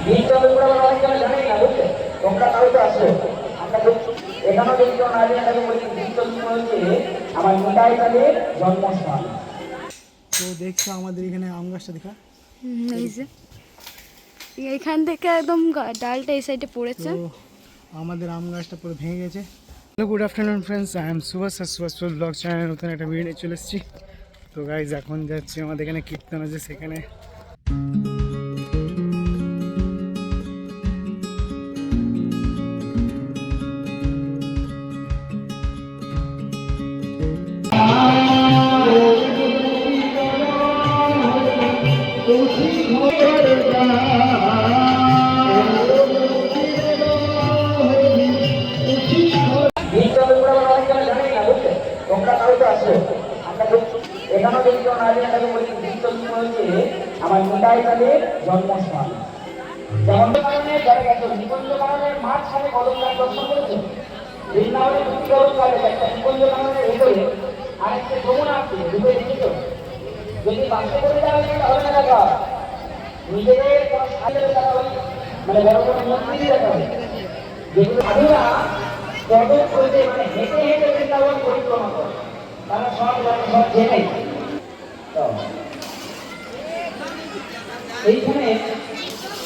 বীজ তবে করে আবার অনেক জনে জানেই না, বুঝলে? তোমরা তাও তো আসো। আমরা এখানেও যদি কেউ না জানে তাকে বলছি বীজ তবে হচ্ছে আমার নিতাই কালের জন্মস্থান। তো দেখছো আমাদের এখানে আম গাছটা দেখা, এই যে এখান থেকে একদম ডালটা এই সাইডে পড়েছে। তো আমাদের আম গাছটা পুরো ভেঙে গেছে। Hello, good afternoon friends, I am Subhash আর সুভাষ ব্লগ চ্যানেল নতুন একটা ভিডিও নিয়ে চলে এসেছি। তো গাইজ এখন যাচ্ছি আমাদের এখানে কীর্তন আছে, সেখানে বীজ তবে করে আবার অনেক জনে জানেই না, বুঝলে? তোমরা তাও তো আসো। আমরা এখানেও যদি কেউ না জানে তাকে বলছি বীজ তবে হচ্ছে আমার নিতাই কালের জন্মস্থান। যেমন কারণে যারা গেছে নিকুঞ্জ কারণের মাঝখানে কদম গাছ দর্শন করেছে। বৃন্দাবনে দুটি কদম গাছ আছে, একটা নিকুঞ্জ কারণের ভেতরে আর একটা যমুনা আছে, দুটো দেখেছ? যদি বাসে করে যাওয়া যায় তাহলে না দেখা নিজেদের কোনো সাথে দেখা হবে, মানে বড় বড় মন্দিরই দেখা হবে। যেগুলো সাধুরা কদম করতে মানে হেঁটে হেঁটে বৃন্দাবন পরিক্রমা করে, তারা সব জানে, সব জেনে। তো এইখানে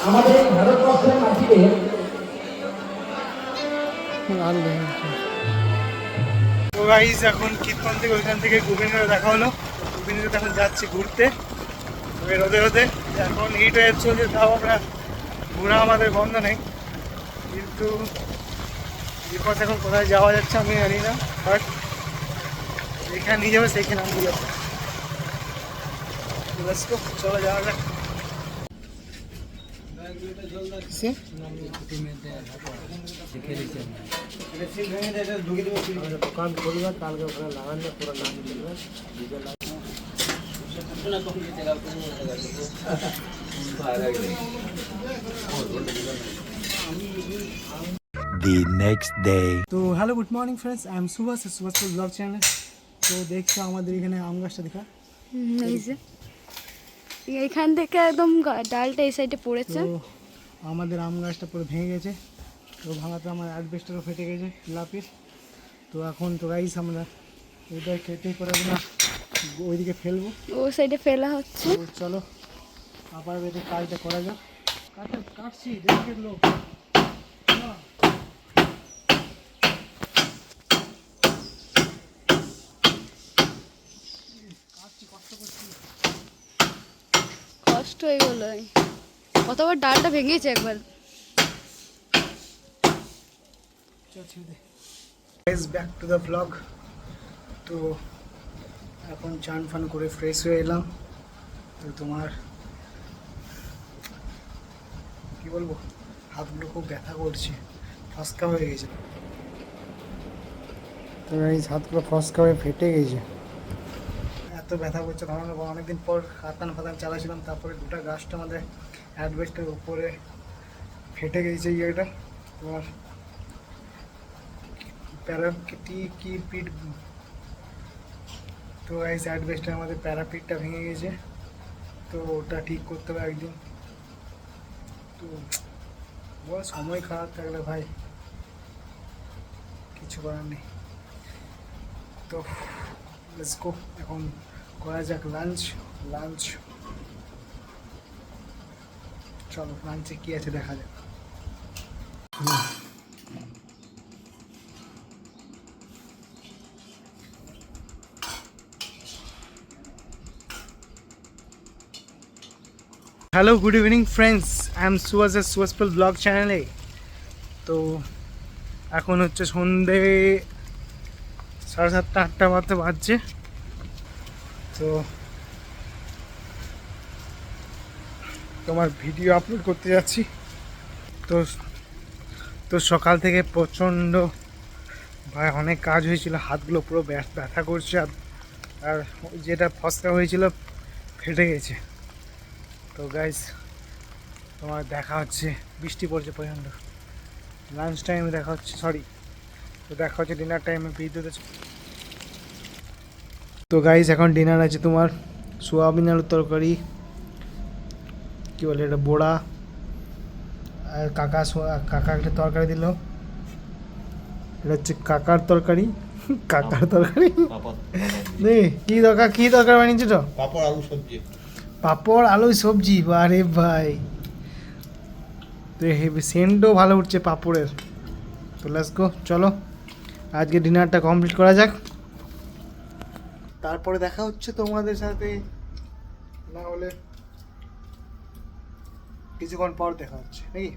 আমাদের ভারতবর্ষের মাটিতে তো গাইজ এখন কীর্তন থেকে ওইখান থেকে গোবিন্দের দেখা হলো। গোবিন্দের এখন যাচ্ছি ঘুরতে, তবে রোদে রোদে এখন হিট ওয়েভ চলছে, তাও আমরা ঘোরা আমাদের বন্ধ নেই। কিন্তু বিকজ এখন কোথায় যাওয়া যাচ্ছে আমি জানি না, বাট যেখানে নিয়ে যাবে সেইখানে আমি যাবো। চলো যাওয়া যাক। দোকান খুলবে কালকে ওখানে লাগানো পুরো না The next day. তো hello, good morning friends, I am Subhash, Subhash blog channel. তো দেখছো আমাদের এখানে আম গাছটা দেখা, এই যে এখান থেকে একদম ডালটা এই সাইডে পড়েছে। তো আমাদের আম গাছটা পুরো ভেঙে গেছে। তো ভাঙাতে আমার অ্যাডভেস্টারও ফেটে গেছে লাপির। তো এখন তো গাইস আমরা এটা খেতে করে না ওইদিকে ফেলবো, ও সাইডে ফেলা হচ্ছে। তো চলো আবার বেঁধে কাজটা করা যাক। কাটছি দেখে লোক কষ্ট হয়ে গেল, কতবার ডালটা ভেঙেছে একবার। Back to the blog. তো এখন চান ফান করে ফ্রেশ হয়ে এলাম। তো তোমার কি বলবো, হাতগুলো খুব ব্যথা করছে, ফসকা হয়ে গেছে। তো এই হাতগুলো ফসকা হয়ে ফেটে গেছে, এত ব্যথা করছে। কারণ অনেকদিন পর হাতান ফাতান চালাছিলাম, তারপরে গোটা গাছটা আমাদের অ্যাডভেস্টের উপরে ফেটে গেছে ইয়েটা। তোমার প্যারাপিট পিট, তো এই অ্যাডভেস্টে আমাদের প্যারাপিটটা ভেঙে গেছে। তো ওটা ঠিক করতে হবে একদিন। তো বল, সময় খারাপ থাকলে ভাই কিছু করার নেই। তো লেটস গো, এখন করা যাক লাঞ্চ। চলো লাঞ্চে কি আছে দেখা যাক। Hello, good evening friends, I am Subhash এর সুভাষপল ব্লগ চ্যানেলে। তো এখন হচ্ছে সন্ধে 7:30-8টা মতো বাজছে। তো তোমার ভিডিও আপলোড করতে যাচ্ছি। তো সকাল থেকে প্রচণ্ড ভাই অনেক কাজ হয়েছিল, হাতগুলো পুরো ব্যথা করছে, আর যেটা ফসকা হয়েছিল ফেটে গেছে। তো গাইস তোমার দেখা হচ্ছে, বৃষ্টি পড়ছে প্রচণ্ড, লাঞ্চ টাইমে দেখা হচ্ছে, তো দেখা হচ্ছে ডিনার টাইমে বিদ্যুৎ। তো গাইস এখন ডিনার আছে তোমার সোয়াবিন আলুর তরকারি, কী বলে এটা, বড়া, আর কাকা একটা তরকারি দিল, এটা হচ্ছে কাকার তরকারি। কাকার তরকারি নেই, কি তরকারি বানিয়েছে তো? পাপড় আলু সবজি। পাঁপড় আলু সবজি, বারে ভাই, তো হেভি সেন্টও ভালো উঠছে পাঁপড়ের। তো লেটস গো, চলো আজকে ডিনারটা কমপ্লিট করা যাক, তারপরে দেখা হচ্ছে তোমাদের সাথে, না হলে কিছুক্ষণ পর দেখা হচ্ছে নাকি।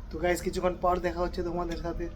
তো গাইস কিছুক্ষণ পর দেখা হচ্ছে তোমাদের সাথে।